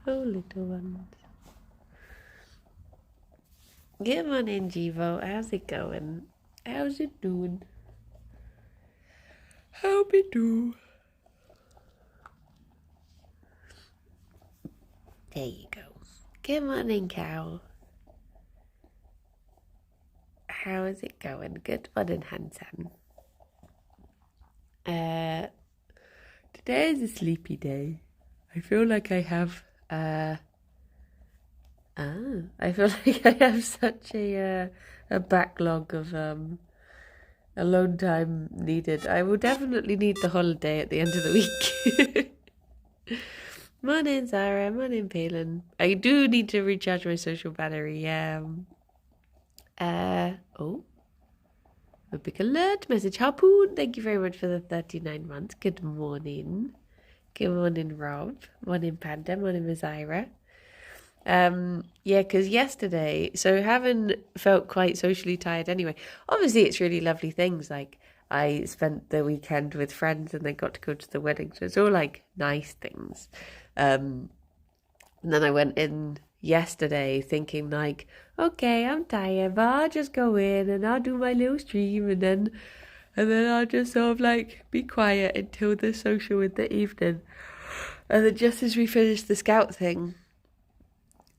Oh, little ones. Good morning, Jivo. How's it going? How's it doing? How it do? There you go. Good morning, cow. How is it going? Good morning, handsome. Today is a sleepy day. I feel like I have I feel like I have such a backlog of alone time needed. I will definitely need the holiday at the end of the week. Morning, Zara. Morning, Palin. I do need to recharge my social battery. Oh, a big alert message. Harpoon, thank you very much for the 39 months. Good morning. Good morning, Rob. Morning, Panda. Morning, Mazira. Yeah, because yesterday, so having felt quite socially tired anyway, obviously it's really lovely things. Like, I spent the weekend with friends and then got to go to the wedding. So it's all like nice things. And then I went in yesterday thinking like, okay, I'm tired, but I'll just go in and I'll do my little stream and then I'll just sort of like be quiet until the social in the evening. And then just as we finished the scout thing,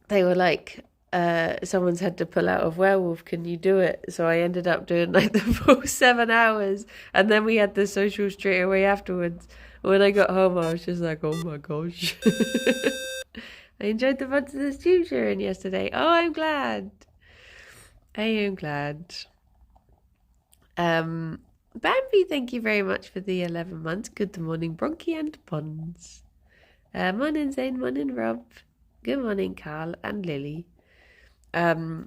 they were like, someone's had to pull out of werewolf, can you do it? So I ended up doing like the full 7 hours, and then we had the social straight away afterwards. When I got home, I was just like, oh my gosh. I enjoyed the fun of the stream sharing yesterday. Oh, I'm glad. I am glad. Bambi, thank you very much for the 11 months. Good morning, Bronchi and Buns. Morning, Zane. Morning, Rob. Good morning, Carl and Lily. Good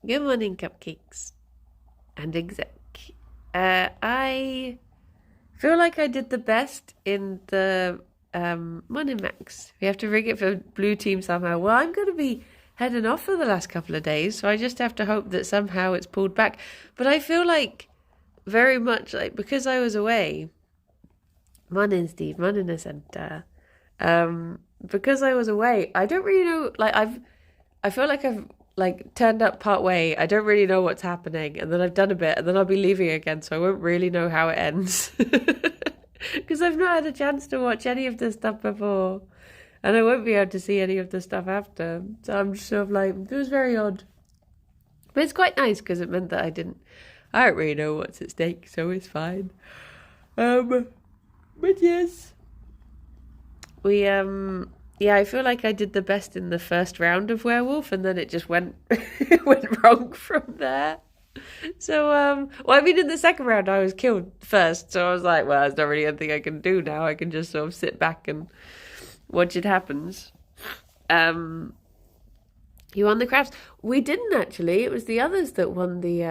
morning, Cupcakes and Exec. I feel like I did the best in the morning Max. We have to rig it for blue team somehow. Well, I'm going to be heading off for the last couple of days, so I just have to hope that somehow it's pulled back. But I feel like very much like because I was away. Morning, Steve. Morning, Asenta. Because I was away, I don't really know. Like I feel like I've like turned up part way. I don't really know what's happening, and then I've done a bit, and then I'll be leaving again, so I won't really know how it ends. Because I've not had a chance to watch any of this stuff before, and I won't be able to see any of the stuff after. So I'm just sort of like, it was very odd, but it's quite nice because it meant that I don't really know what's at stake, so it's fine. But yes. We yeah, I feel like I did the best in the first round of werewolf, and then it just went it went wrong from there. So well, I mean, in the second round I was killed first, so I was like, well, there's not really anything I can do now. I can just sort of sit back and watch it happens. You won the crafts. We didn't actually. It was the others that won the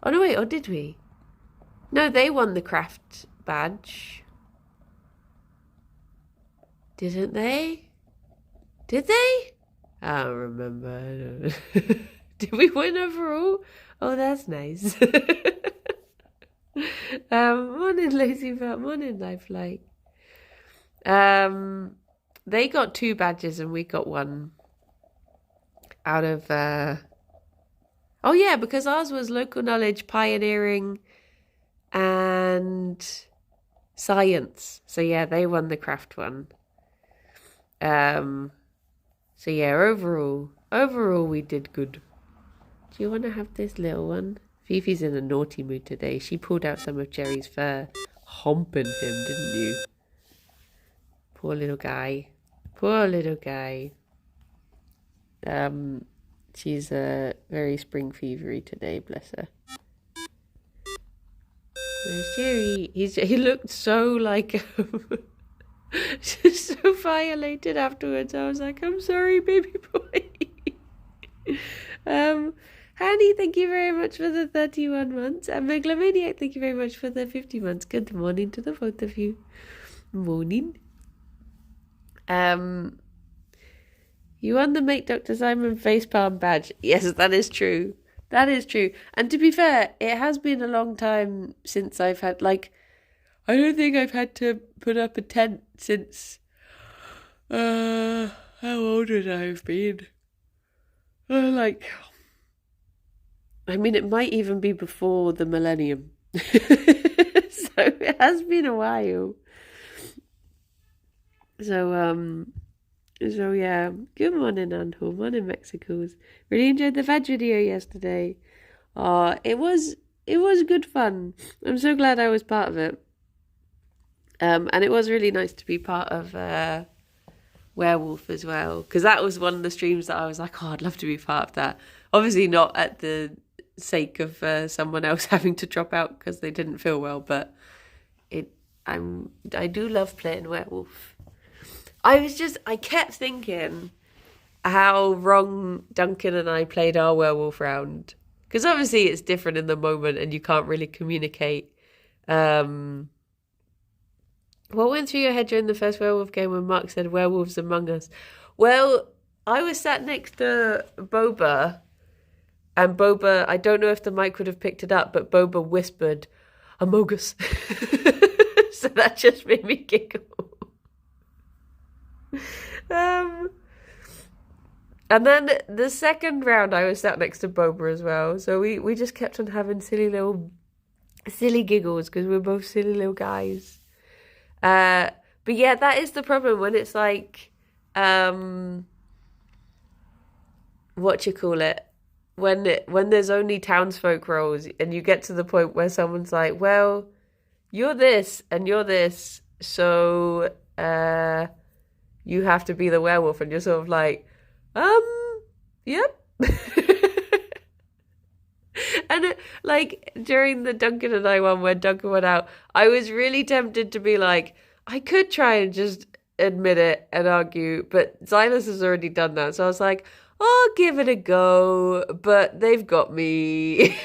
oh no, wait, or did we? No, they won the craft badge. Didn't they? Did they? I don't remember. Did we win overall? Oh, that's nice. Morning, Lazy Vat. Morning, Lifelike. They got 2 badges and we got 1 out of. Oh yeah, because ours was local knowledge, pioneering, and science. So yeah, they won the craft one. So yeah, overall we did good. Do you want to have this little one? Fifi's in a naughty mood today. She pulled out some of Jerry's fur, humping him, didn't you? Poor little guy. Poor little guy. She's very spring fevery today, bless her. There's Jerry. He looked so like just so violated afterwards. I was like, I'm sorry, baby boy. Hanny, thank you very much for the 31 months. And Megalomaniac, thank you very much for the 50 months. Good morning to the both of you. Morning. You won the Make Dr. Simon facepalm badge. Yes, that is true. That is true. And to be fair, it has been a long time since I've had, like, I don't think I've had to put up a tent since, I how old would I have been? I mean, it might even be before the millennium. So it has been a while. So yeah. Good morning, Anhol. Morning, Mexicos. Really enjoyed the veg video yesterday. It was good fun. I'm so glad I was part of it. And it was really nice to be part of Werewolf as well, because that was one of the streams that I was like, oh, I'd love to be part of that. Obviously not at the sake of someone else having to drop out because they didn't feel well, but I do love playing Werewolf. I kept thinking how wrong Duncan and I played our Werewolf round, because obviously it's different in the moment and you can't really communicate. What went through your head during the first Werewolf game when Mark said werewolves among us? Well, I was sat next to Boba, and Boba, I don't know if the mic would have picked it up, but Boba whispered, among us. So that just made me giggle. And then the second round I was sat next to Boba as well. So we just kept on having silly giggles because we're both silly little guys. But yeah, that is the problem when it's like, what you call it? When there's only townsfolk roles and you get to the point where someone's like, well, you're this and you're this, so you have to be the werewolf, and you're sort of like, yep. And during the Duncan and I one where Duncan went out, I was really tempted to be like, I could try and just admit it and argue, but Silas has already done that. So I was like, I'll give it a go, but they've got me.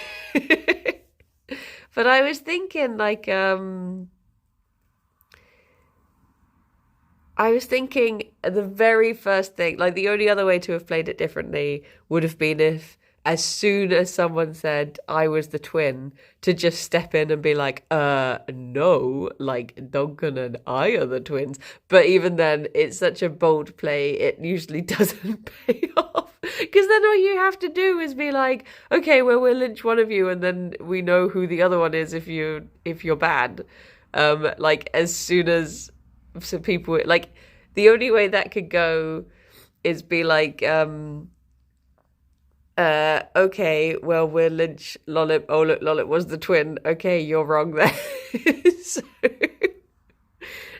But I was thinking the very first thing, like the only other way to have played it differently would have been if, as soon as someone said I was the twin, to just step in and be like, no, like Duncan and I are the twins. But even then, it's such a bold play, it usually doesn't pay off. Because then all you have to do is be like, okay, well, we'll lynch one of you, and then we know who the other one is if you're bad. As soon as people, like, the only way that could go is be like, okay, well, we're Lynch, Lollip. Oh, look, Lollip was the twin. Okay, you're wrong there.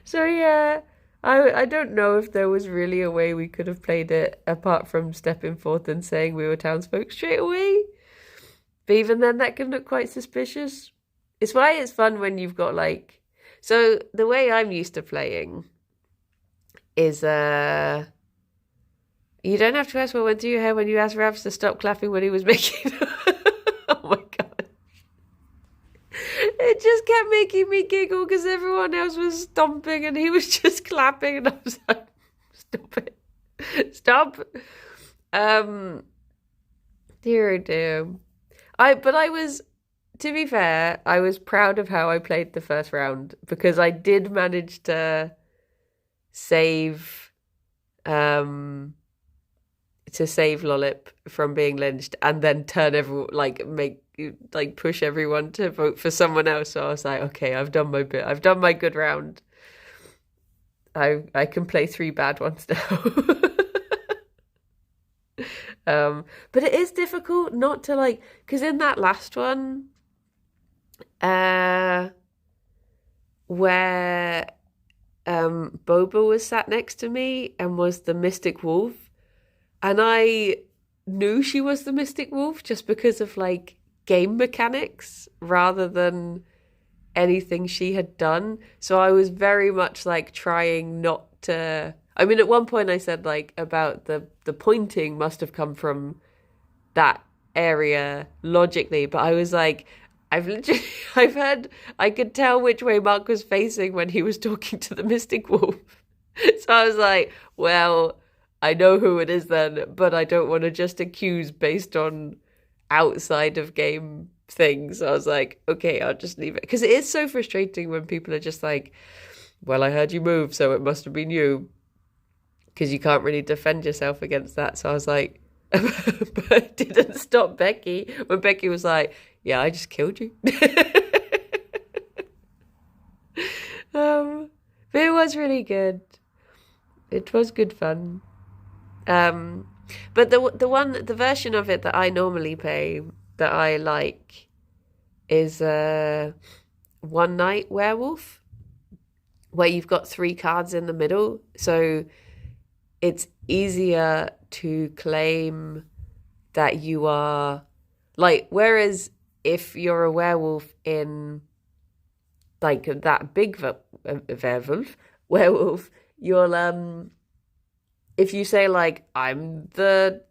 So yeah, I don't know if there was really a way we could have played it apart from stepping forth and saying we were townsfolk straight away. But even then, that can look quite suspicious. It's why it's fun when you've got so the way I'm used to playing is you don't have to ask what went through your head when you asked Ravs to stop clapping when he was making... Oh my God. It just kept making me giggle because everyone else was stomping and he was just clapping, and I was like, stop it. Stop. Dear oh dear. To be fair, I was proud of how I played the first round because I did manage to save Lollip from being lynched and then turn everyone, push everyone to vote for someone else. So I was like, okay, I've done my bit. I've done my good round. I can play 3 bad ones now. But it is difficult not to because in that last one, where Boba was sat next to me and was the Mystic Wolf, and I knew she was the Mystic Wolf just because of game mechanics rather than anything she had done. So I was very much trying not to. I mean, at one point I said about the pointing must have come from that area logically, but I was I could tell which way Mark was facing when he was talking to the Mystic Wolf. So I was like, well, I know who it is then, but I don't want to just accuse based on outside of game things. So I was like, okay, I'll just leave it. Because it is so frustrating when people are just like, well, I heard you move, so it must have been you. because you can't really defend yourself against that. So I was like, but it didn't stop Becky when Becky was like, yeah, I just killed you. But it was really good. It was good fun. But the version of it that I normally play that I like is One Night Werewolf, where you've got 3 cards in the middle, so it's easier to claim that you are like, whereas if you're a werewolf in like that big werewolf, you'll if you say like I'm the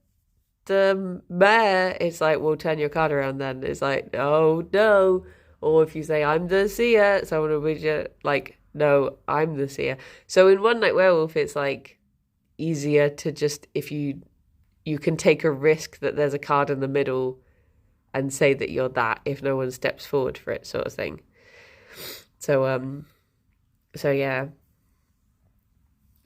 mayor, it's like, well, turn your card around then. It's like, no. Or if you say I'm the seer, someone will be like, no, I'm the seer. So in One Night Werewolf, it's like easier to just, if you can take a risk that there's a card in the middle and say that you're that if no one steps forward for it, sort of thing. So yeah,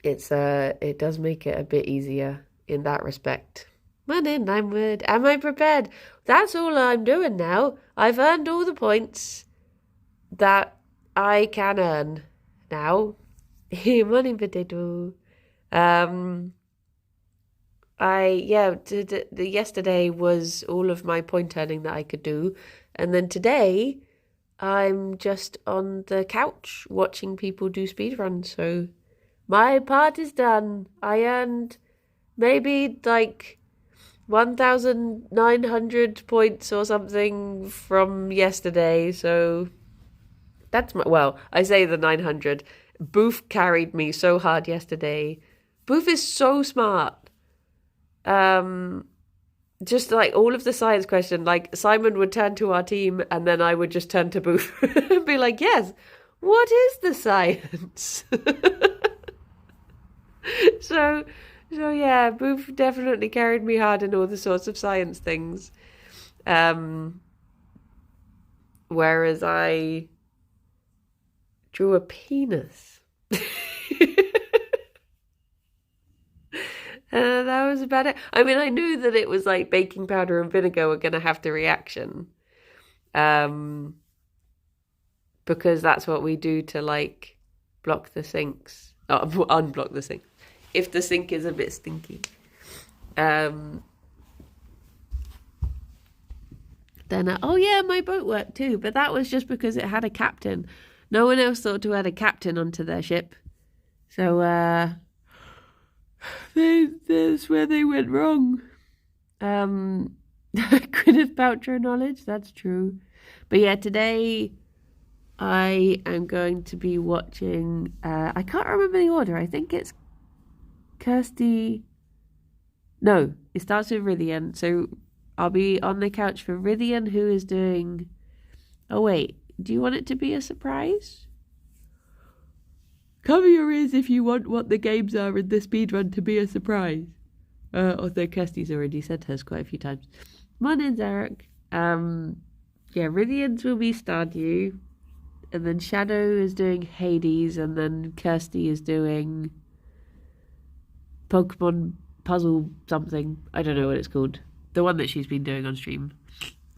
it does make it a bit easier in that respect. Morning, Limewood. Am I prepared? That's all I'm doing now. I've earned all the points that I can earn now. Morning, Potato. Yesterday was all of my point earning that I could do, and then today I'm just on the couch watching people do speedruns, so my part is done. I earned maybe like 1,900 points or something from yesterday, so that's I say the 900. Booth carried me so hard yesterday. Booth is so smart. Just like all of the science question, like Simon would turn to our team and then I would just turn to Booth and be like, yes, what is the science? So yeah, Booth definitely carried me hard in all the sorts of science things. Whereas I drew a penis. That was about it. I mean, I knew that it was like baking powder and vinegar were going to have the reaction. Because that's what we do to like block the sinks. Oh, unblock the sink. If the sink is a bit stinky. Then, oh yeah, my boat worked too. But that was just because it had a captain. No one else thought to add a captain onto their ship. So, that's where they went wrong. Gwyneth Paltrow knowledge, that's true. But yeah, today I am going to be watching, I can't remember the order. I think it's Kirsty. No, it starts with Rithian. So I'll be on the couch for Rithian, who is doing... Oh wait, do you want it to be a surprise? Cover your ears if you want what the games are in the speedrun to be a surprise. Although Kirsty's already said hers quite a few times. Morning, Eric. Yeah, Rithian's will be Stardew. And then Shadow is doing Hades. And then Kirsty is doing Pokemon Puzzle something. I don't know what it's called. The one that she's been doing on stream.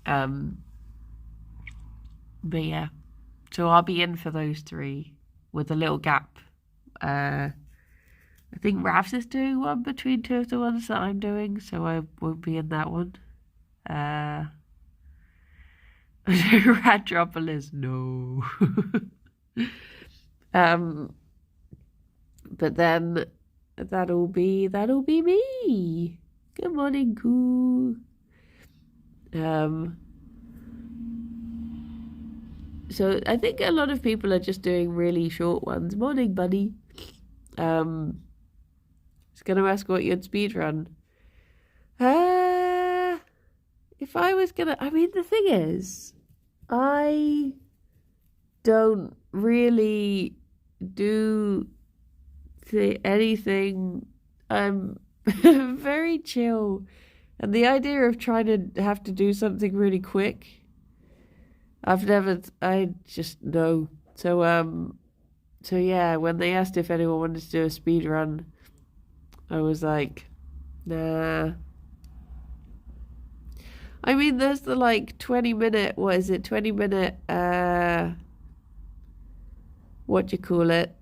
But yeah. So I'll be in for those 3. With a little gap. I think Ravs is doing one between 2 of the ones that I'm doing, so I won't be in that one. Radropolis, no. But then that'll be me. Good morning, Goo. So I think a lot of people are just doing really short ones. Morning, buddy. I was going to ask what you'd speedrun. If I was going to... I mean, the thing is, I don't really do anything. I'm very chill. And the idea of trying to have to do something really quick... I just know. So yeah, when they asked if anyone wanted to do a speed run, I was like, nah. I mean, there's the 20-minute, what is it, 20-minute, what do you call it?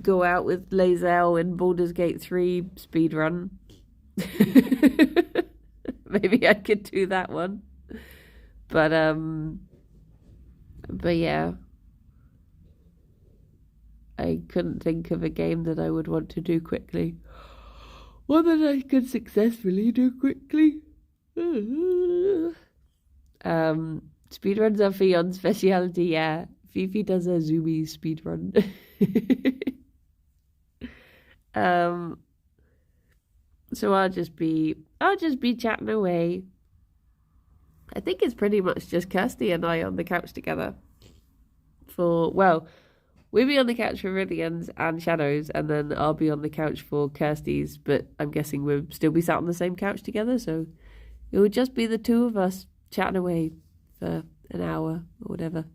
Go out with Lae'zel in Baldur's Gate 3 speedrun. Maybe I could do that one. But yeah. I couldn't think of a game that I would want to do quickly. One that I could successfully do quickly. Speedruns are Fion's speciality, yeah. Fifi does a zoomy speedrun. So I'll just be chatting away. I think it's pretty much just Kirsty and I on the couch together. We'll be on the couch for Rillian's and Shadow's, and then I'll be on the couch for Kirsty's, but I'm guessing we'll still be sat on the same couch together, so it would just be the two of us chatting away for an hour or whatever.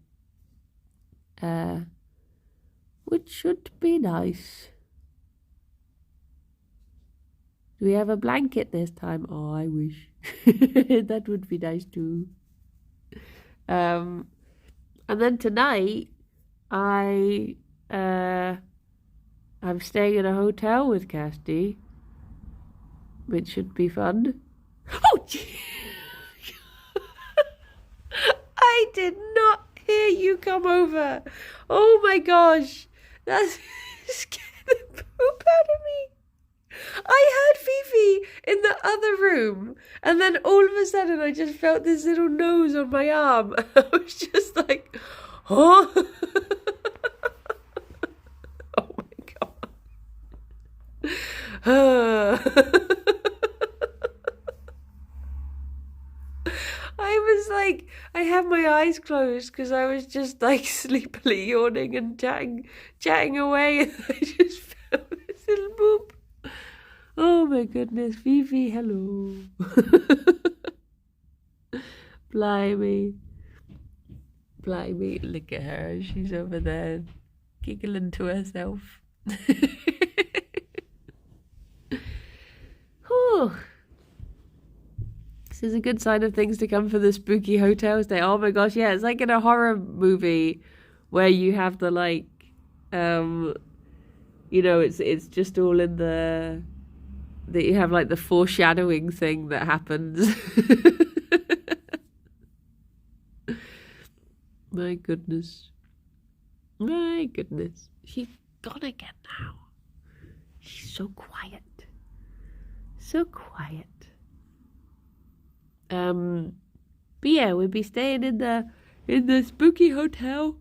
Which should be nice. Do we have a blanket this time? Oh, I wish. That would be nice too. And then tonight, I'm staying in a hotel with Kirsty, which should be fun. Oh, I did not hear you come over. Oh my gosh, that scared the poop out of me. I heard Fifi in the other room, and then all of a sudden I just felt this little nose on my arm. I was just like, oh. Oh my god. I was like, I had my eyes closed because I was just sleepily yawning and chatting away, and I just felt this little boop. Oh my goodness, Fifi, hello. Blimey. Look at her. She's over there giggling to herself. Whew. This is a good sign of things to come for the spooky hotel stay. Oh my gosh, yeah, it's like in a horror movie where you have the it's just all in that you have the foreshadowing thing that happens. My goodness. She's gone again now. She's so quiet. But yeah, we'll be staying in the spooky hotel.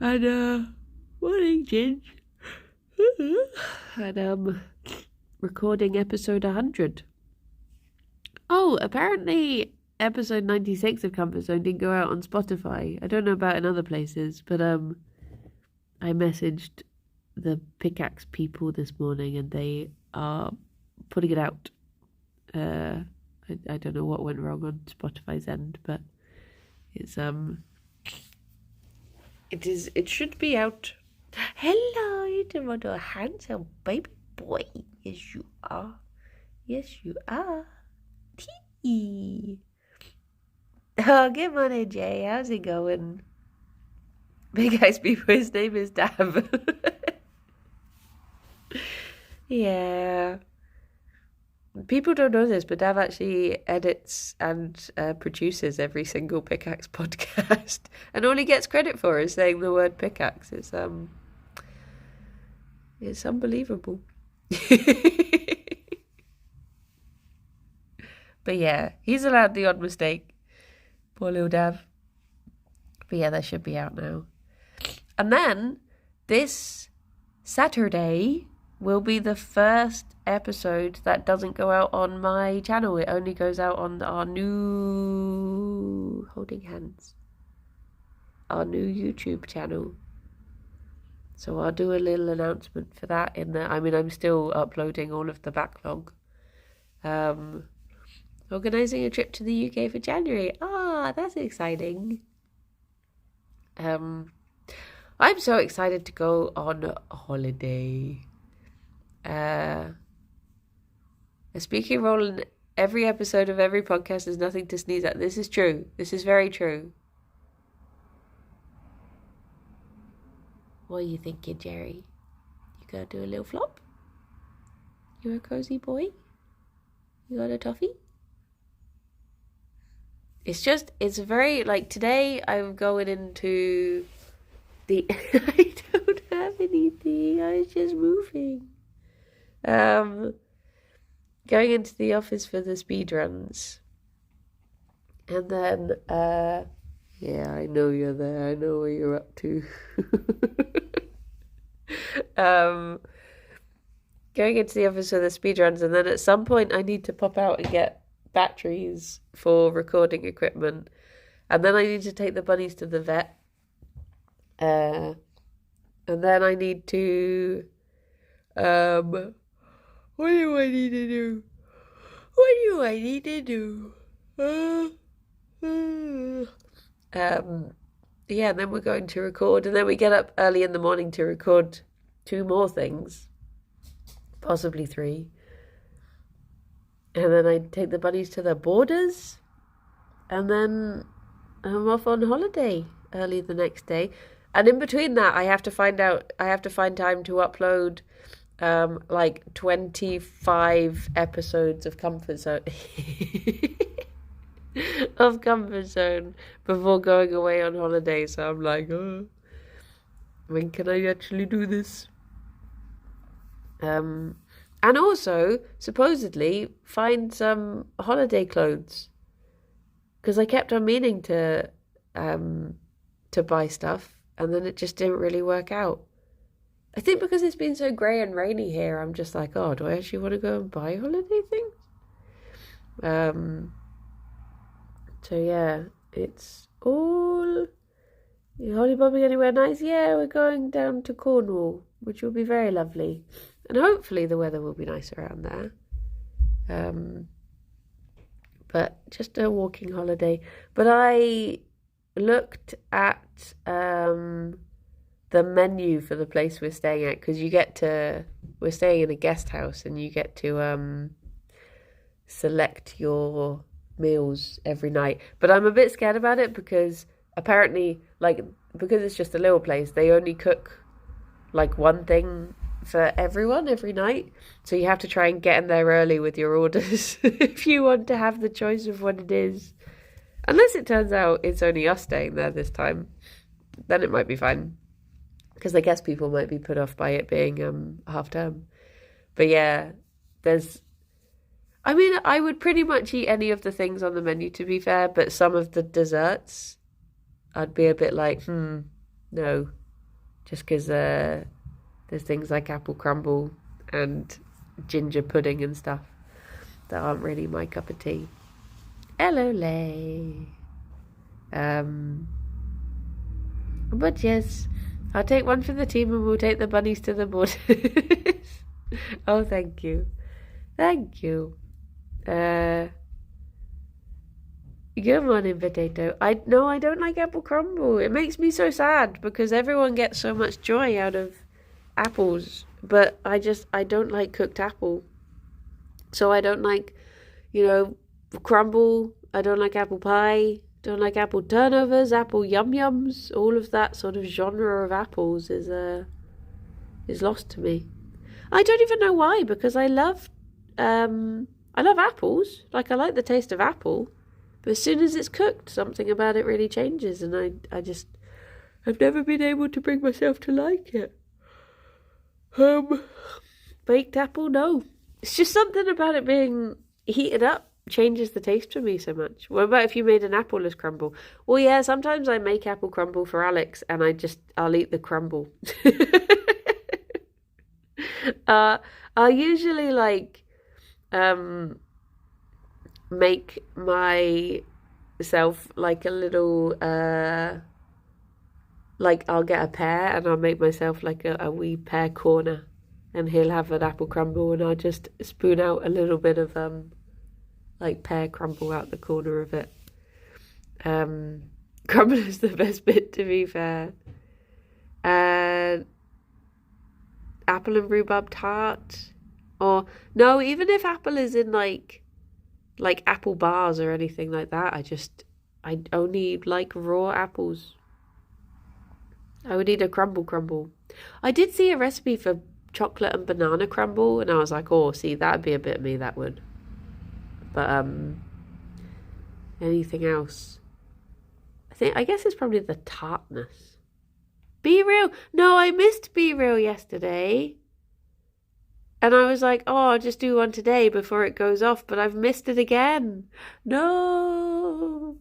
And morning, Ginge. And recording episode 100. Oh, apparently episode 96 of Comfort Zone didn't go out on Spotify. I don't know about in other places, but I messaged the Pickaxe people this morning and they are putting it out. I don't know what went wrong on Spotify's end, but it should be out. Hello, you little handsome baby boy. Yes, you are. Tee. Oh, good morning, Jay. How's it going? Big Eyes people, his name is Dav. Yeah. People don't know this, but Dav actually edits and produces every single Pickaxe podcast. And all he gets credit for is saying the word pickaxe. It's unbelievable. But yeah, he's allowed the odd mistake. Poor little Dav. But yeah, that should be out now. And then this Saturday will be the first episode that doesn't go out on my channel. It only goes out on our new our new YouTube channel. So I'll do a little announcement for that I'm still uploading all of the backlog. Organising a trip to the UK for January. That's exciting. I'm so excited to go on holiday. A speaking role in every episode of every podcast is nothing to sneeze at. This is true. This is very true. What are you thinking, Gerry? You gonna do a little flop? You're a cozy boy? You got a toffee? It's very, like, today I'm going into the, I don't have anything, I was just moving. Going into the office for the speed runs. And then, yeah, I know you're there, I know what you're up to. Going into the office for the speed runs, and then at some point I need to pop out and get batteries for recording equipment, and then I need to take the bunnies to the vet, and then I need to what do I need to do? Yeah, and then we're going to record, and then we get up early in the morning to record 2 more things, possibly 3. And then I take the bunnies to their boarders, and then I'm off on holiday early the next day. And in between that, I have to find time to upload like 25 episodes of Comfort Zone before going away on holiday. So I'm like, oh, when can I actually do this? And also, supposedly, find some holiday clothes. Because I kept on meaning to buy stuff, and then it just didn't really work out. I think because it's been so grey and rainy here, I'm just like, oh, do I actually want to go and buy holiday things? So yeah, it's all... You holiday bombing anywhere nice? Yeah, we're going down to Cornwall, which will be very lovely. And hopefully the weather will be nice around there. But just a walking holiday. But I looked at the menu for the place we're staying at, because we're staying in a guest house, and you get to select your meals every night. But I'm a bit scared about it, because apparently, because it's just a little place, they only cook like one thing for everyone every night, so you have to try and get in there early with your orders if you want to have the choice of what it is. Unless it turns out it's only us staying there this time, then it might be fine, because I guess people might be put off by it being half term. But yeah, I would pretty much eat any of the things on the menu, to be fair, but some of the desserts I'd be a bit like, no, just because there's things like apple crumble and ginger pudding and stuff that aren't really my cup of tea. Hello, Lay. But yes, I'll take one for the team, and we'll take the bunnies to the borders. Oh, thank you. Thank you. Good morning, Potato. I don't like apple crumble. It makes me so sad, because everyone gets so much joy out of apples, but I don't like cooked apple. So I don't like, crumble. I don't like apple pie. Don't like apple turnovers, apple yum-yums. All of that sort of genre of apples is lost to me. I don't even know why, because I love apples. Like, I like the taste of apple, but as soon as it's cooked, something about it really changes, and I've never been able to bring myself to like it. Baked apple, no. It's just something about it being heated up changes the taste for me so much. What about if you made an appleless crumble? Well, yeah, sometimes I make apple crumble for Alex, and I'll eat the crumble. I usually make myself like a little I'll get a pear, and I'll make myself like a wee pear corner, and he'll have an apple crumble, and I'll just spoon out a little bit of pear crumble out the corner of it. Crumble is the best bit, to be fair. And apple and rhubarb tart. Or, no, even if apple is in like apple bars or anything like that, I only like raw apples. I would eat a crumble. I did see a recipe for chocolate and banana crumble, and I was like, oh, see, that'd be a bit me, that would. But anything else? I guess it's probably the tartness. Be Real. No, I missed Be Real yesterday. And I was like, oh, I'll just do one today before it goes off, but I've missed it again. No.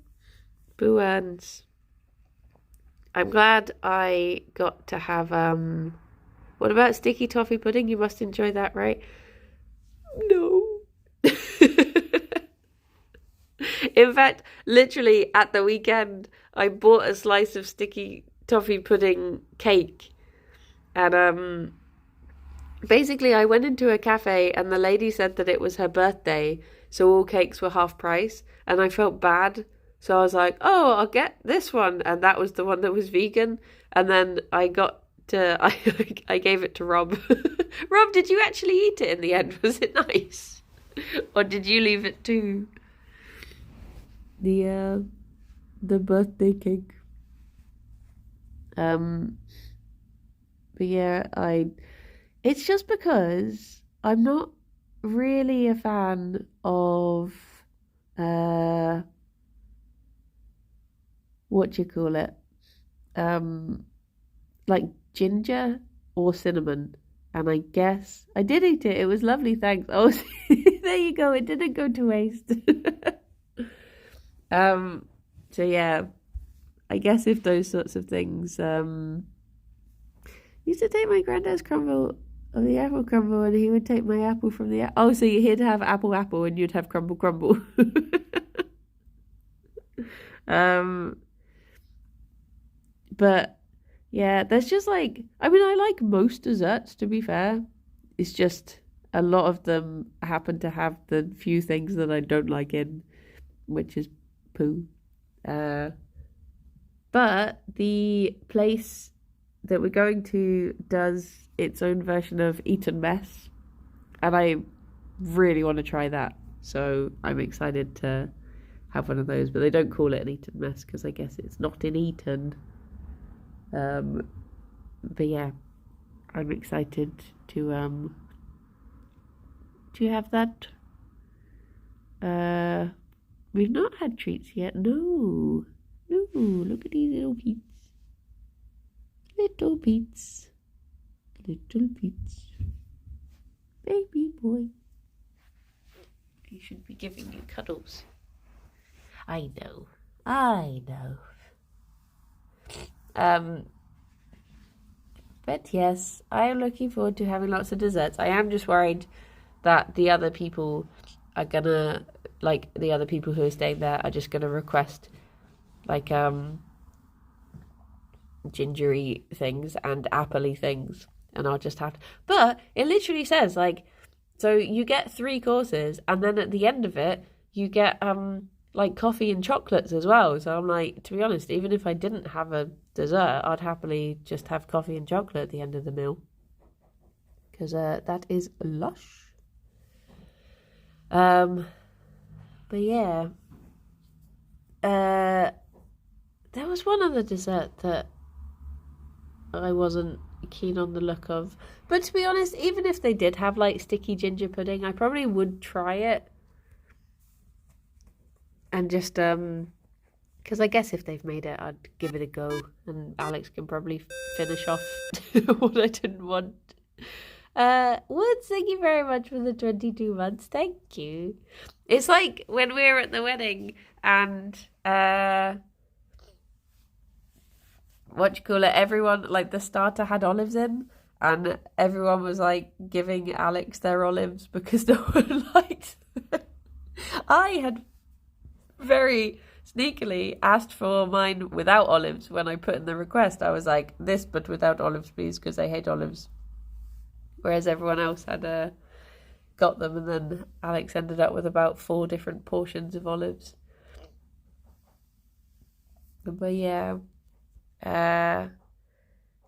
Boo earns. I'm glad I got to have, what about sticky toffee pudding? You must enjoy that, right? No. In fact, literally at the weekend, I bought a slice of sticky toffee pudding cake. And, basically, I went into a cafe and the lady said that it was her birthday, so all cakes were half price, and I felt bad. So I was like, oh, I'll get this one. And that was the one that was vegan. And then I gave it to Rob. Rob, did you actually eat it in the end? Was it nice? Or did you leave it to the birthday cake? But yeah, it's just because I'm not really a fan of what do you call it? Like ginger or cinnamon. And I guess I did eat it. It was lovely, thanks. Oh, there you go. It didn't go to waste. So yeah, I guess if those sorts of things, used to take my granddad's crumble of the apple crumble, and he would take my apple from the so he'd have apple and you'd have crumble. But yeah, there's just I like most desserts, to be fair. It's just a lot of them happen to have the few things that I don't like in, which is poo. But the place that we're going to does its own version of Eton Mess, and I really want to try that. So I'm excited to have one of those, but they don't call it an Eton Mess because I guess it's not in Eton. But yeah, I'm excited to have that. We've not had treats yet. No, look at these little Pete's. Little Pete's. Baby boy. He should be giving you cuddles. I know. But yes, I am looking forward to having lots of desserts. I am just worried that the other people are gonna, the other people who are staying there are just gonna request, gingery things and appley things, and I'll just have to. But it literally says, so you get 3 courses, and then at the end of it, you get, coffee and chocolates as well. So I'm to be honest, even if I didn't have a dessert, I'd happily just have coffee and chocolate at the end of the meal. Because that is lush. But yeah. There was one other dessert that I wasn't keen on the look of. But to be honest, even if they did have sticky ginger pudding, I probably would try it. And just, because I guess if they've made it, I'd give it a go. And Alex can probably finish off what I didn't want. Woods, thank you very much for the 22 months. Thank you. It's like when we were at the wedding and, everyone, the starter had olives in. And everyone was, giving Alex their olives because no one liked them. I had very sneakily asked for mine without olives when I put in the request. I was like, this but without olives, please, because I hate olives. Whereas everyone else had got them, and then Alex ended up with about 4 different portions of olives. But yeah,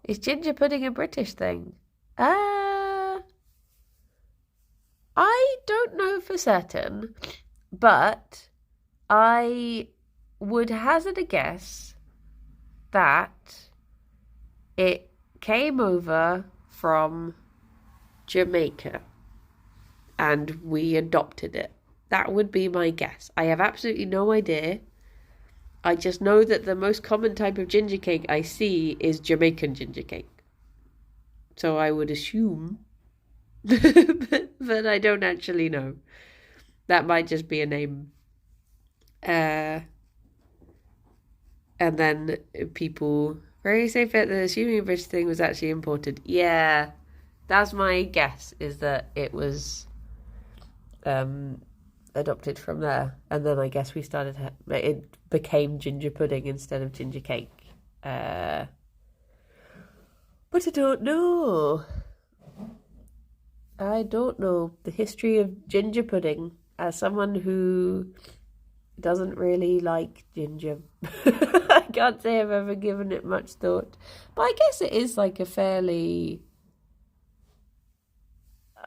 is ginger pudding a British thing? I don't know for certain, but I would hazard a guess that it came over from Jamaica and we adopted it. That would be my guess. I have absolutely no idea. I just know that the most common type of ginger cake I see is Jamaican ginger cake. So I would assume, but I don't actually know. That might just be a name. And then people very safe bet that assuming a British thing was actually imported. Yeah, that's my guess, is that it was adopted from there. And then I guess we started, it became ginger pudding instead of ginger cake. But I don't know. I don't know the history of ginger pudding as someone who doesn't really like ginger. I can't say I've ever given it much thought. But I guess it is like a fairly...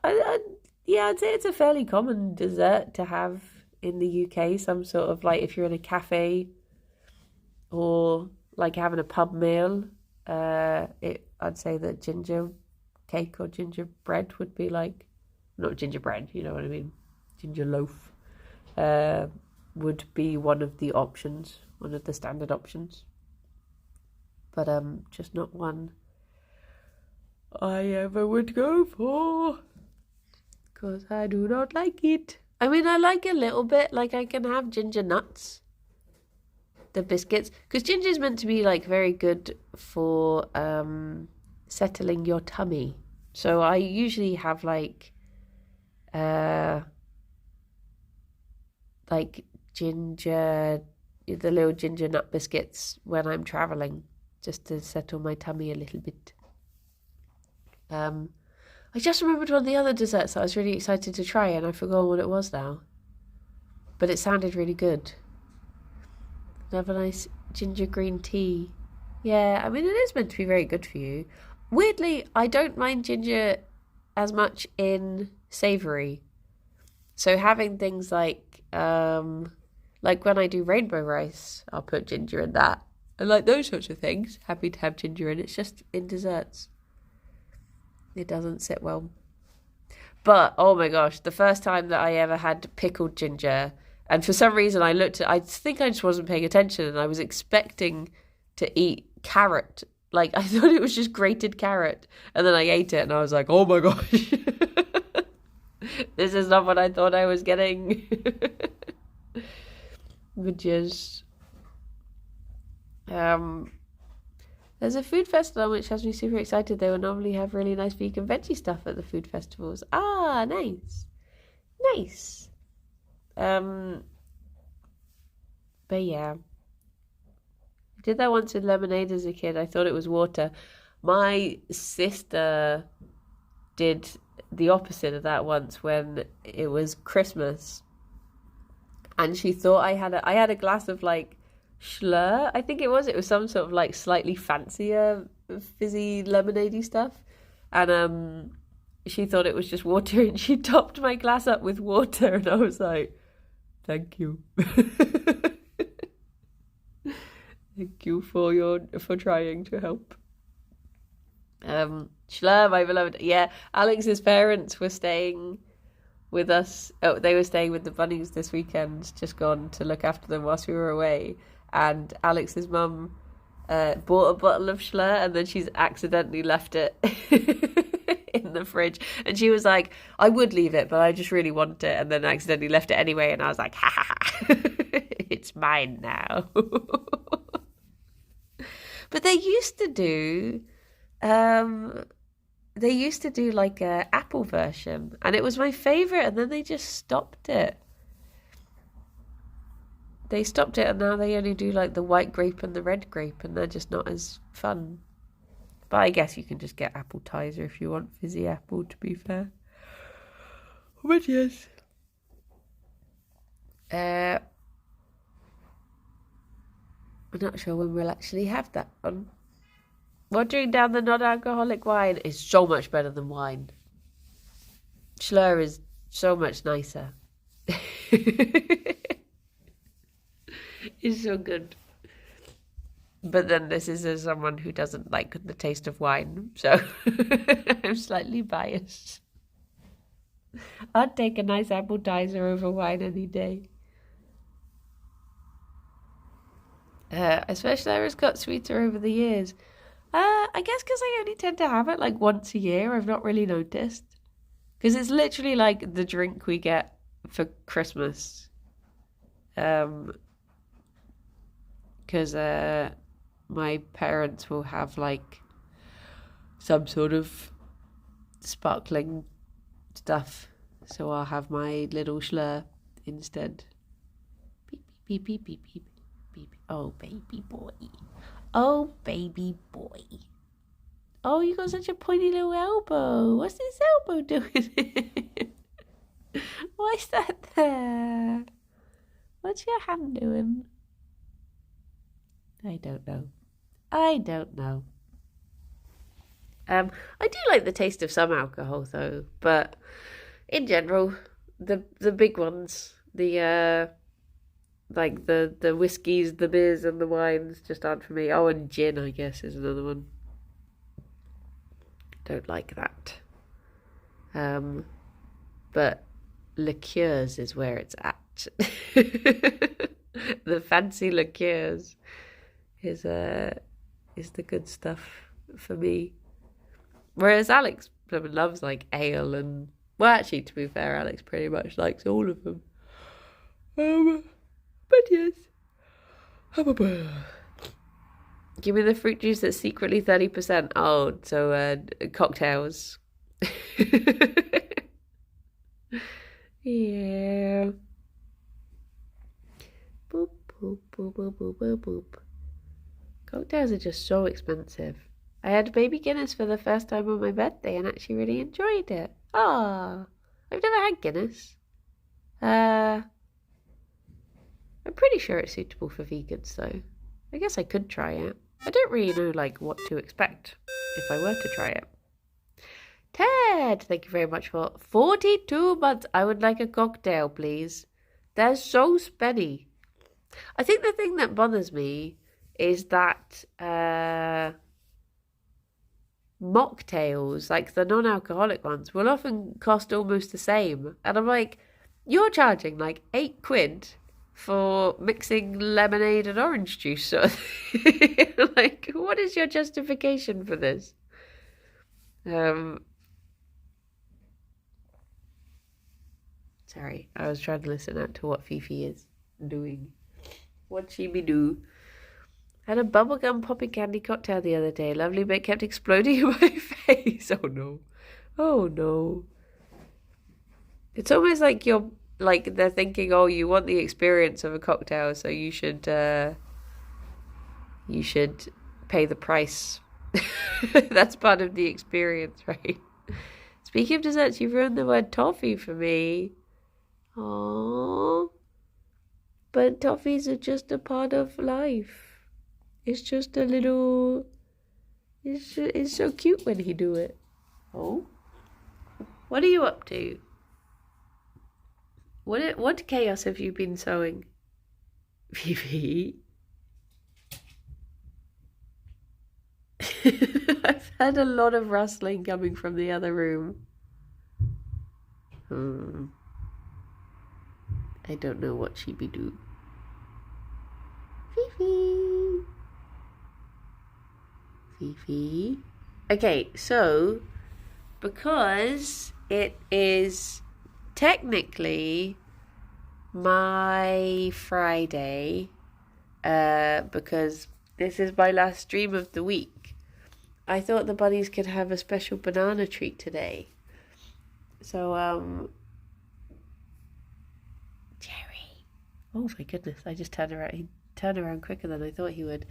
I'd say it's a fairly common dessert to have in the UK. Some sort of like if you're in a cafe or like having a pub meal, I'd say that ginger cake or ginger bread would be like, not gingerbread, you know what I mean, ginger loaf, would be one of the options, one of the standard options, but just not one I ever would go for, because I do not like it. I mean, I like a little bit, like I can have ginger nuts, the biscuits, because ginger is meant to be like very good for settling your tummy. So I usually have like ginger, the little ginger nut biscuits when I'm traveling, just to settle my tummy a little bit. I just remembered one of the other desserts that I was really excited to try, and I forgot what it was now. But it sounded really good. Have a nice ginger green tea. Yeah, I mean, it is meant to be very good for you. Weirdly, I don't mind ginger as much in savoury. So having things like when I do rainbow rice, I'll put ginger in that. And like those sorts of things, happy to have ginger in. It's just in desserts, it doesn't sit well. But, oh my gosh, the first time that I ever had pickled ginger, and for some reason I think I just wasn't paying attention, and I was expecting to eat carrot. Like, I thought it was just grated carrot. And then I ate it and I was like, oh my gosh. This is not what I thought I was getting. Which is... there's a food festival which has me super excited. They will normally have really nice vegan veggie stuff at the food festivals. Ah, nice. Nice. But yeah. I did that once with lemonade as a kid. I thought it was water. My sister did the opposite of that once when it was Christmas. And she thought I had a glass of like Schlur, I think it was. It was some sort of like slightly fancier fizzy lemonade-y stuff. And she thought it was just water, and she topped my glass up with water, and I was like, thank you. Thank you for trying to help. Schlur, my beloved. Yeah, Alex's parents were staying with us. Oh, they were staying with the bunnies this weekend, just gone to look after them whilst we were away. And Alex's mum bought a bottle of Schlur, and then she's accidentally left it in the fridge. And she was like, I would leave it, but I just really want it. And then accidentally left it anyway. And I was like, ha ha ha, it's mine now. But they used to do like a apple version, and it was my favourite, and then they just stopped it. They stopped it, and now they only do like the white grape and the red grape, and they're just not as fun. But I guess you can just get apple Tizer if you want fizzy apple, to be fair. But yes. I'm not sure when we'll actually have that one. Watering down the non-alcoholic wine is so much better than wine. Schlur is so much nicer. It's so good. But then this is as someone who doesn't like the taste of wine, so I'm slightly biased. I'd take a nice appetizer over wine any day. Especially as it's got sweeter over the years. I guess because I only tend to have it like once a year, I've not really noticed. Because it's literally like the drink we get for Christmas. Because my parents will have like some sort of sparkling stuff, so I'll have my little slur instead. Beep beep beep beep beep beep. Oh baby boy, oh baby boy. Oh, you got such a pointy little elbow. What's this elbow doing? Why's that there? What's your hand doing? I don't know. I don't know. I do like the taste of some alcohol though, but in general, the big ones, like the whiskies, the beers, and the wines just aren't for me. Oh, and gin, I guess, is another one. Don't like that. But liqueurs is where it's at. The fancy liqueurs is the good stuff for me. Whereas Alex loves like ale and, well, actually, to be fair, Alex pretty much likes all of them. But yes. Give me the fruit juice that's secretly 30%. Oh, so cocktails. Yeah. Boop, boop, boop, boop, boop, boop, boop. Cocktails are just so expensive. I had baby Guinness for the first time on my birthday and actually really enjoyed it. Ah, I've never had Guinness. I'm pretty sure it's suitable for vegans though. I guess I could try it. I don't really know like what to expect if I were to try it. Ted, thank you very much for 42 months. I would like a cocktail, please. They're so spenny. I think the thing that bothers me is that mocktails, like the non-alcoholic ones, will often cost almost the same. And I'm like, you're charging like £8 for mixing lemonade and orange juice. So, like, what is your justification for this? Sorry, I was trying to listen out to what Fifi is doing. What she be do? Had a bubblegum poppy candy cocktail the other day. Lovely bit kept exploding in my face. Oh no. Oh no. It's almost like you're like they're thinking, oh, you want the experience of a cocktail, so you should pay the price. That's part of the experience, right? Speaking of desserts, you've ruined the word toffee for me. Aww. But toffees are just a part of life. It's just a little... It's so cute when he do it. Oh? What are you up to? What chaos have you been sowing? Fifi? I've heard a lot of rustling coming from the other room. I don't know what she be do. Fifi. Fifi. Okay, so because it is technically my Friday, because this is my last stream of the week, I thought the bunnies could have a special banana treat today. So, Gerry. Oh my goodness, I just turned around. He turned around quicker than I thought he would.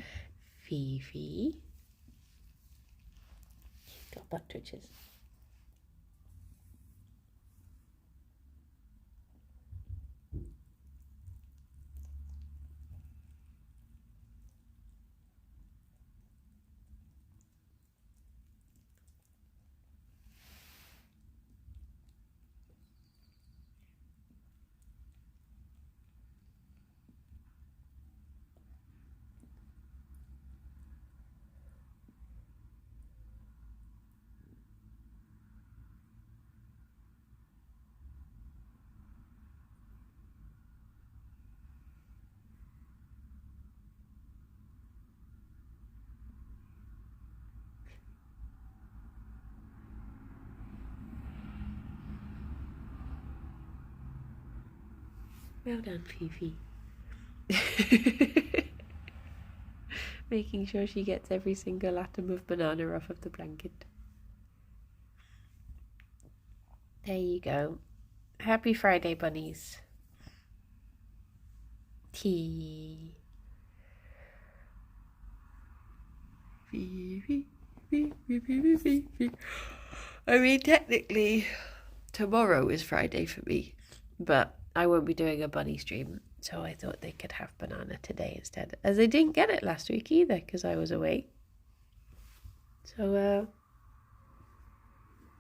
Fifi. He's got butt twitches. Well done, Fifi. Making sure she gets every single atom of banana off of the blanket. There you go. Happy Friday, bunnies. Tea. I mean, technically, tomorrow is Friday for me, but I won't be doing a bunny stream, so I thought they could have banana today instead, as they didn't get it last week either, because I was away. So,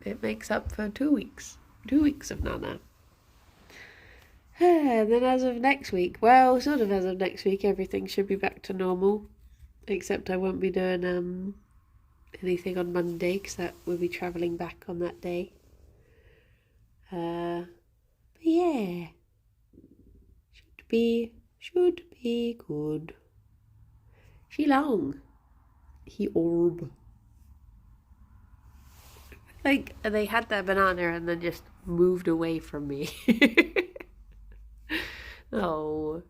it makes up for 2 weeks. 2 weeks of Nana. And then as of next week, well, sort of as of next week, everything should be back to normal. Except I won't be doing anything on Monday, because that we'll be travelling back on that day. But yeah. Should be good. She long. He orb. Like, they had their banana and then just moved away from me. Oh.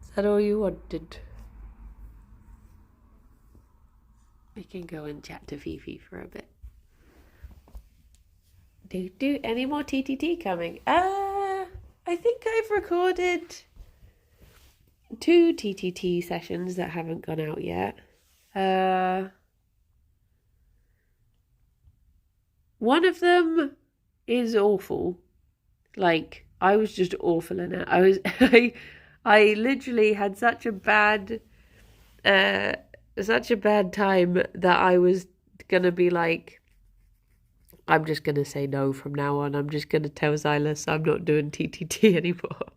Is that all you wanted? We can go and chat to Fifi for a bit. Any more TTT coming? I think I've recorded 2 TTT sessions that haven't gone out yet. One of them is awful. Like, I was just awful in it. I literally had such a bad time that I was gonna be like, I'm just gonna say no from now on. I'm just gonna tell Silas I'm not doing TTT anymore.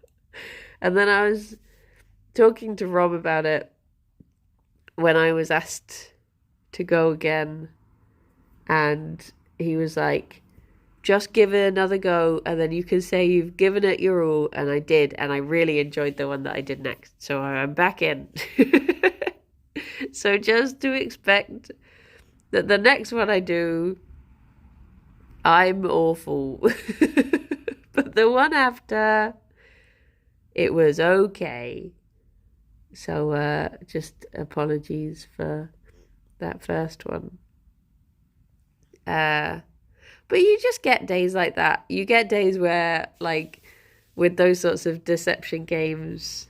And then I was talking to Rob about it when I was asked to go again, and he was like, just give it another go, and then you can say you've given it your all. And I did, and I really enjoyed the one that I did next. So I'm back in. So just to expect that the next one I do, I'm awful. But the one after, it was okay. So just apologies for that first one. But you just get days like that. You get days where, like, with those sorts of deception games,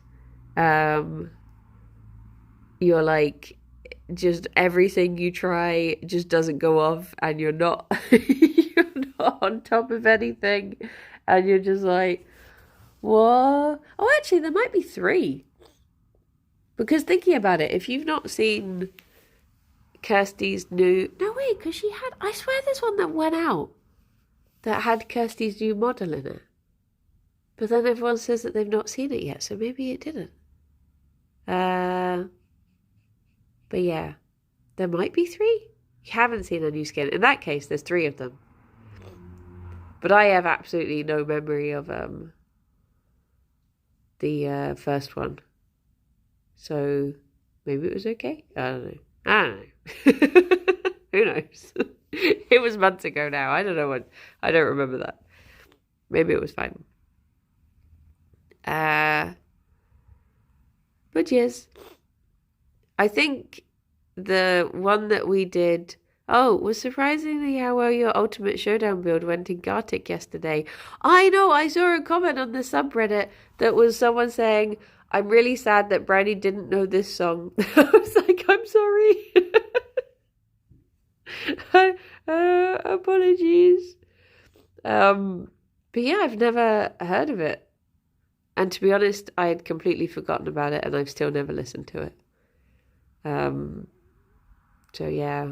you're like, just everything you try just doesn't go off, and you're not on top of anything, and you're just like, what? Oh, actually, there might be 3. Because thinking about it, if you've not seen Kirsty's new... No, wait, because she had... I swear there's one that went out that had Kirsty's new model in it. But then everyone says that they've not seen it yet, so maybe it didn't. But yeah, there might be 3. You haven't seen a new skin. In that case, there's 3 of them. But I have absolutely no memory of the first one. So maybe it was okay? I don't know. Who knows? It was months ago now. I don't know what. I don't remember that. Maybe it was fine. But yes, I think the one that we did, was surprisingly how well your Ultimate Showdown build went in Gartic yesterday. I know, I saw a comment on the subreddit that was someone saying, I'm really sad that Brownie didn't know this song. I was like, I'm sorry. Apologies. But yeah, I've never heard of it. And to be honest, I had completely forgotten about it, and I've still never listened to it. So yeah.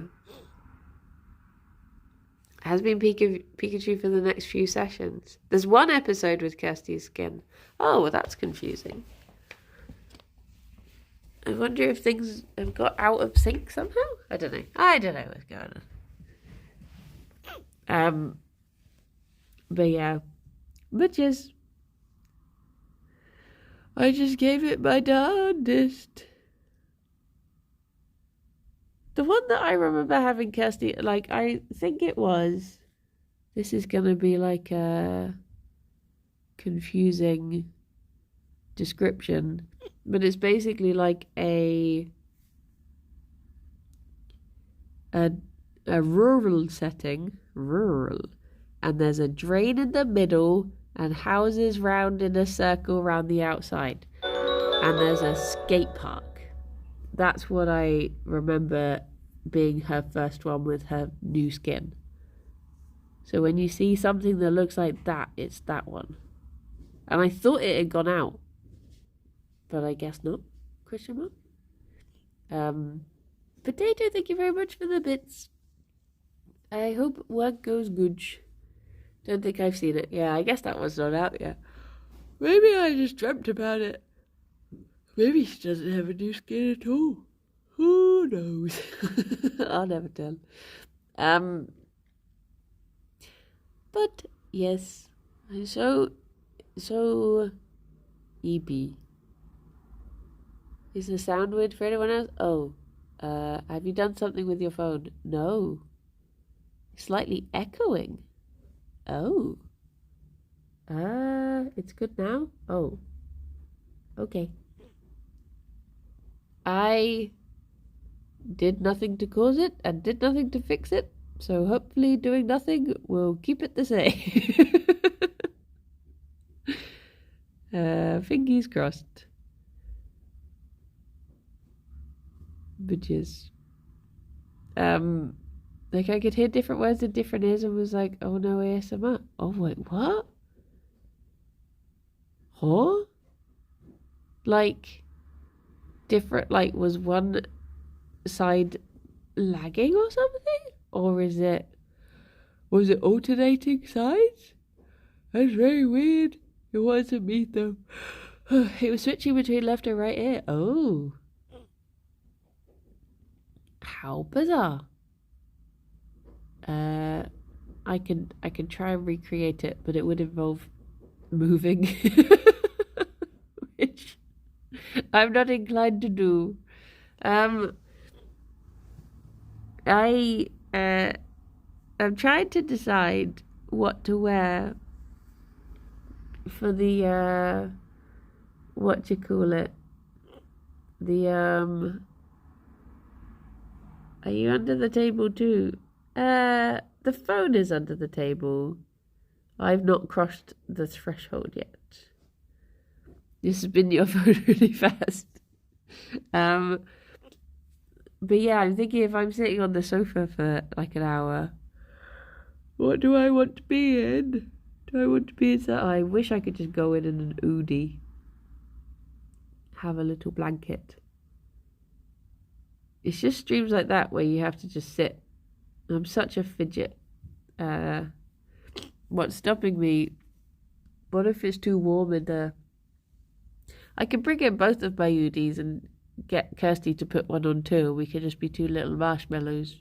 Has been Pikachu for the next few sessions. There's one episode with Kirsty's skin. Oh, well, that's confusing. I wonder if things have got out of sync somehow. I don't know what's going on. But yeah. But just... I just gave it my darndest. The one that I remember having Kirsty, like, I think it was... This is going to be like a confusing description, but it's basically like a rural setting, and there's a drain in the middle and houses round in a circle around the outside, and there's a skate park. That's what I remember being her first one with her new skin. So when you see something that looks like that, it's that one. And I thought it had gone out, but I guess not. Question mark. Potato, thank you very much for the bits. I hope work goes good. Don't think I've seen it. Yeah, I guess that one's not out yet. Maybe I just dreamt about it. Maybe she doesn't have a new skin at all. Who knows? I'll never tell. But yes, so EB. Is the sound weird for anyone else? Oh, have you done something with your phone? No. Slightly echoing. Oh. It's good now? Oh. Okay. I did nothing to cause it and did nothing to fix it, so hopefully doing nothing will keep it the same. Fingers crossed. But yes. Like I could hear different words in different ears and was like, oh no, ASMR. Oh wait, what? Huh? Like different, like was one side lagging or something? Or was it alternating sides? That's very weird. It wasn't me though. It was switching between left and right ear. Oh. How bizarre. I can try and recreate it, but it would involve moving, which I'm not inclined to do. I'm trying to decide what to wear for the what you call it, the are you under the table too? The phone is under the table. I've not crossed the threshold yet. This has been your phone really fast. But yeah, I'm thinking if I'm sitting on the sofa for like an hour, what do I want to be in? Do I want to be inside? I wish I could just go in an oodie. Have a little blanket. It's just streams like that where you have to just sit. I'm such a fidget. What's stopping me? What if it's too warm in there? I could bring in both of my UDs and get Kirsty to put one on too. We could just be two little marshmallows.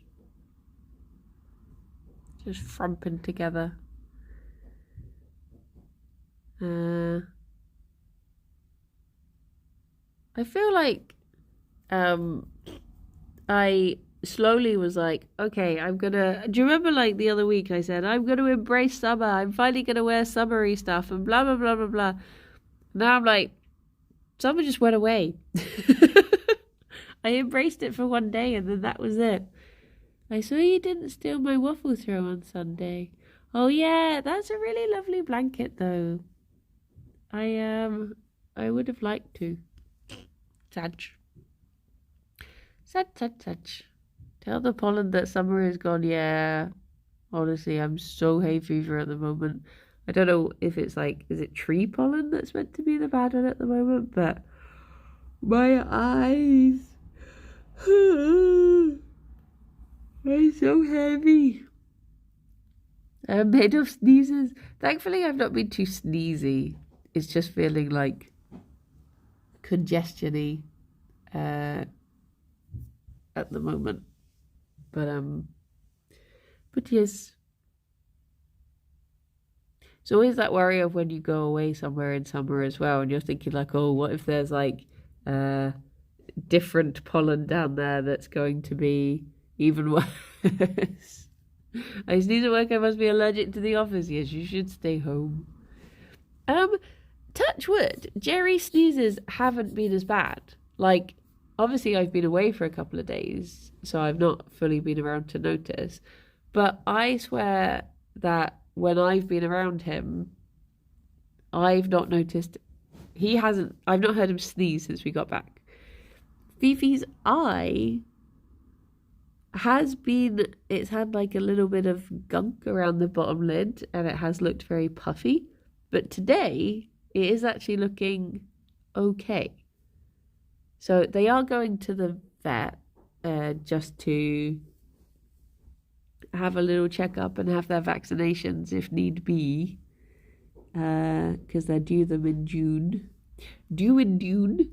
Just frumping together. I feel like I slowly was like, okay, do you remember like the other week I said, I'm gonna embrace summer, I'm finally gonna wear summery stuff and blah blah blah blah blah. Now I'm like, summer just went away. I embraced it for one day and then that was it. I saw you didn't steal my waffle throw on Sunday. Oh yeah, that's a really lovely blanket though. I would have liked to. Sadge. Sadge. Tell the pollen that summer is gone. Yeah. Honestly, I'm so hay fever at the moment. I don't know if it's like, is it tree pollen that's meant to be the bad one at the moment? But my eyes are so heavy. I'm made of sneezes. Thankfully, I've not been too sneezy. It's just feeling like congestion-y at the moment. But yes. It's always that worry of when you go away somewhere in summer as well, and you're thinking like, oh, what if there's like different pollen down there that's going to be even worse. I sneeze at work, I must be allergic to the office. Yes, you should stay home. touch wood, Gerry sneezes haven't been as bad. Like, obviously I've been away for a couple of days, so I've not fully been around to notice. But I swear that when I've been around him, I've not noticed. I've not heard him sneeze since we got back. Fifi's eye it's had like a little bit of gunk around the bottom lid and it has looked very puffy. But today, it is actually looking okay. So they are going to the vet just to have a little checkup and have their vaccinations if need be. Because they're due them in June. Due in June.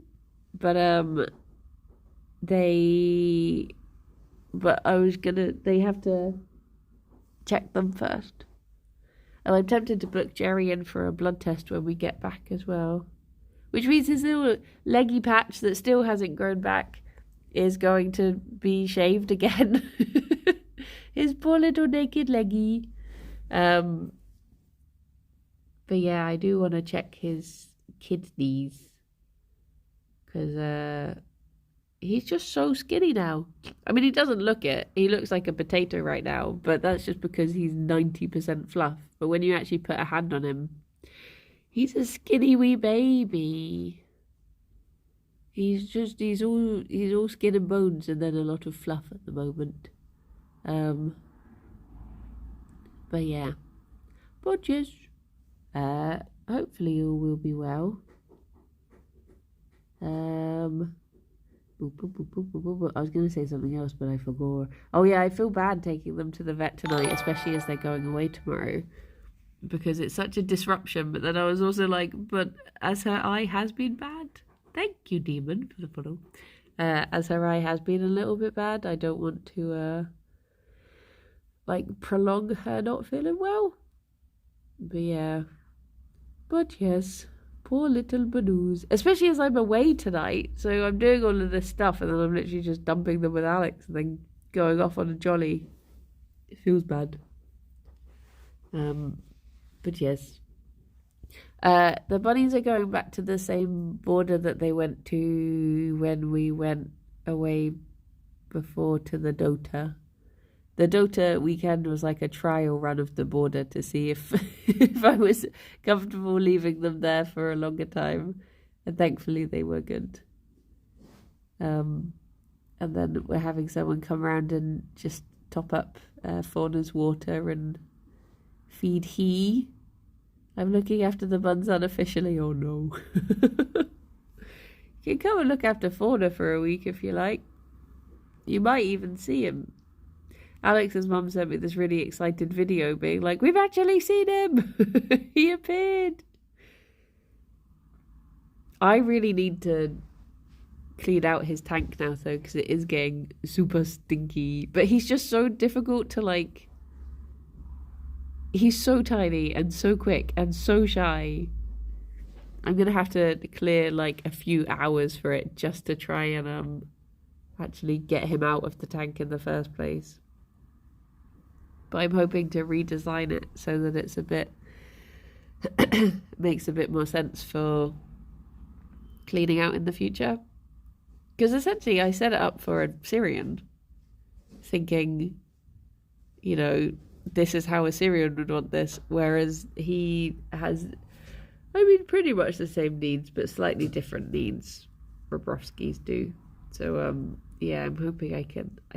But they have to check them first. And I'm tempted to book Gerry in for a blood test when we get back as well. Which means his little leggy patch that still hasn't grown back is going to be shaved again. His poor little naked leggy. But yeah, I do want to check his kidneys. Because he's just so skinny now. I mean, he doesn't look it. He looks like a potato right now. But that's just because he's 90% fluff. But when you actually put a hand on him, he's a skinny wee baby. He's all skin and bones and then a lot of fluff at the moment. But yeah. But yes. Hopefully all will be well. I was going to say something else, but I forgot. Oh yeah, I feel bad taking them to the vet tonight, especially as they're going away tomorrow, because it's such a disruption. But then I was also like, but as her eye has been bad, thank you, Demon, for the puddle. As her eye has been a little bit bad, I don't want to prolong her not feeling well. But yeah. But yes, poor little Banoos. Especially as I'm away tonight. So I'm doing all of this stuff and then I'm literally just dumping them with Alex and then going off on a jolly. It feels bad. But yes. The bunnies are going back to the same border that they went to when we went away before to the Dota. The Dota weekend was like a trial run of the border to see if I was comfortable leaving them there for a longer time. And thankfully they were good. And then we're having someone come around and just top up Fauna's water and feed he. I'm looking after the buns unofficially. Oh no. You can come and look after Fauna for a week if you like. You might even see him. Alex's mum sent me this really excited video being like, we've actually seen him! He appeared! I really need to clean out his tank now though, because it is getting super stinky. But he's just so difficult to he's so tiny and so quick and so shy. I'm going to have to clear a few hours for it just to try and actually get him out of the tank in the first place. But I'm hoping to redesign it so that it's a bit makes a bit more sense for cleaning out in the future. Because essentially I set it up for a Syrian, thinking, this is how a Syrian would want this, whereas he has, pretty much the same needs, but slightly different needs. Bobrovsky's do. So yeah, I'm hoping I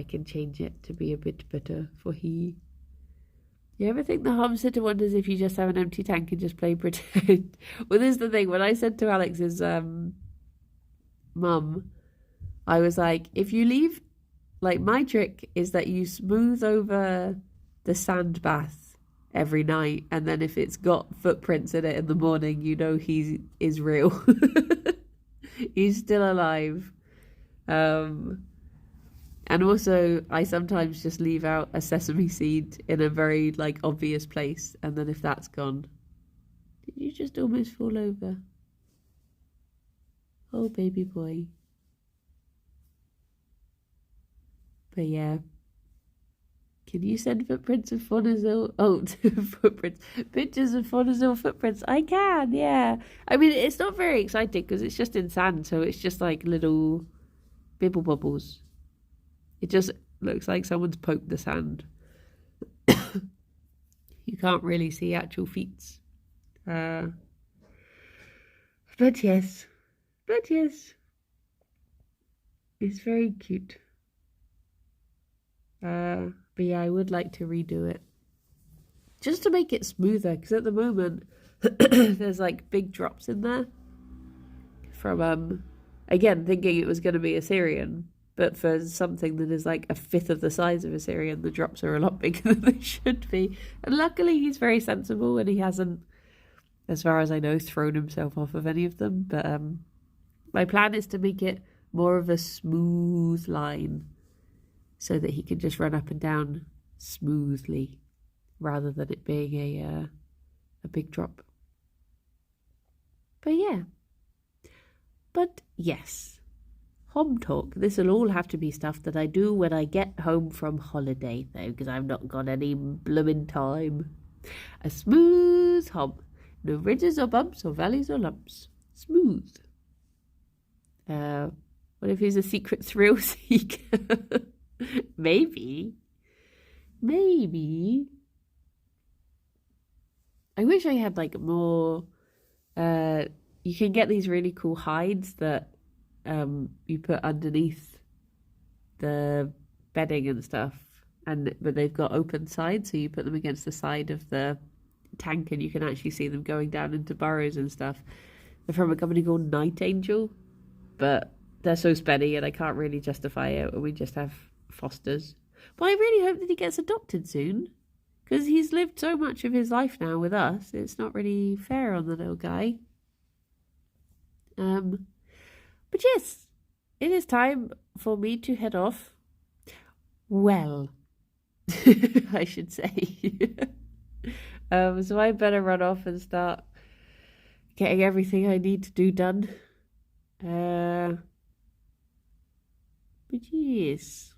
can change it to be a bit better for he. You ever think the home sitter wonders if you just have an empty tank and just play pretend? Well, this is the thing. When I said to Alex's mum, I was like, if you leave, my trick is that you smooth over the sand bath every night, and then if it's got footprints in it in the morning, he is real. He's still alive. And also, I sometimes just leave out a sesame seed in a very, obvious place. And then if that's gone... Did you just almost fall over? Oh, baby boy. But yeah. Can you send footprints of Faunazil? Oh, footprints. Pictures of Faunazil footprints. I can, yeah. I mean, it's not very exciting because it's just in sand, so it's just like little bibble bubbles. It just looks like someone's poked the sand. You can't really see actual feet. But yes. It's very cute. But yeah, I would like to redo it. Just to make it smoother, because at the moment, there's like big drops in there. From, again, thinking it was going to be Assyrian. But for something that is like a fifth of the size of Assyrian, the drops are a lot bigger than they should be. And luckily he's very sensible and he hasn't, as far as I know, thrown himself off of any of them. But my plan is to make it more of a smooth line so that he can just run up and down smoothly rather than it being a big drop. But yeah. But yes. Home talk. This will all have to be stuff that I do when I get home from holiday, though, because I've not got any blooming time. A smooth home. No ridges or bumps or valleys or lumps. Smooth. What if he's a secret thrill seeker? Maybe. I wish I had like more. You can get these really cool hides that you put underneath the bedding and stuff, but they've got open sides, so you put them against the side of the tank and you can actually see them going down into burrows and stuff. They're from a company called Night Angel, but they're so spenny and I can't really justify it, and we just have fosters. But I really hope that he gets adopted soon, because he's lived so much of his life now with us. It's not really fair on the little guy. But yes, it is time for me to head off. Well, I should say. So I better run off and start getting everything I need to do done. But yes,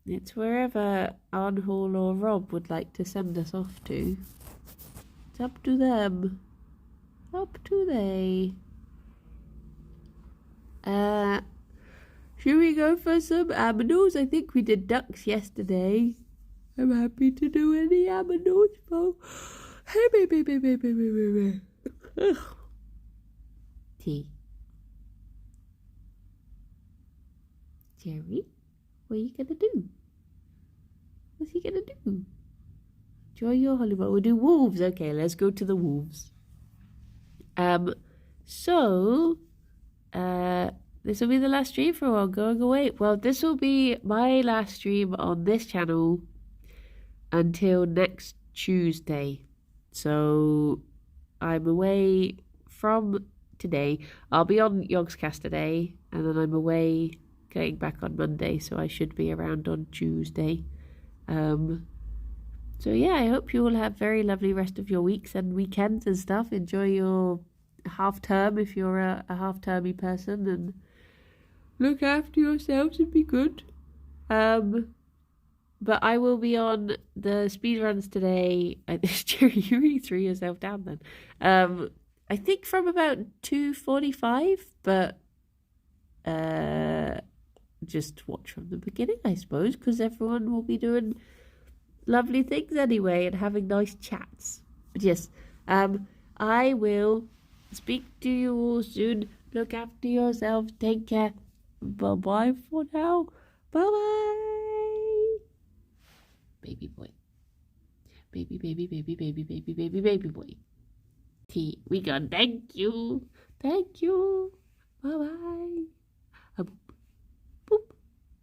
it's wherever Arnhall or Rob would like to send us off to. It's up to them. Up to they. Should we go for some aminos? I think we did ducks yesterday. I'm happy to do any aminos for. Hey, baby. Tea. Gerry, what are you gonna do? What's he gonna do? Enjoy your holiday. We'll do wolves. Okay, let's go to the wolves. This will be the last stream for a while, going away. Well, this will be my last stream on this channel until next Tuesday. So I'm away from today. I'll be on Yogscast today, and then I'm away getting back on Monday, so I should be around on Tuesday. So yeah, I hope you all have very lovely rest of your weeks and weekends and stuff. Enjoy your half term if you're a half-termy person, and look after yourselves and be good. But I will be on the speedruns today. Gerry, you really threw yourself down then. I think from about 2:45, but just watch from the beginning, I suppose, because everyone will be doing lovely things anyway and having nice chats. But yes, I will speak to you all soon. Look after yourselves. Take care. Bye-bye for now. Bye-bye. Baby boy. Baby boy. Tea. We gone. Thank you. Bye-bye.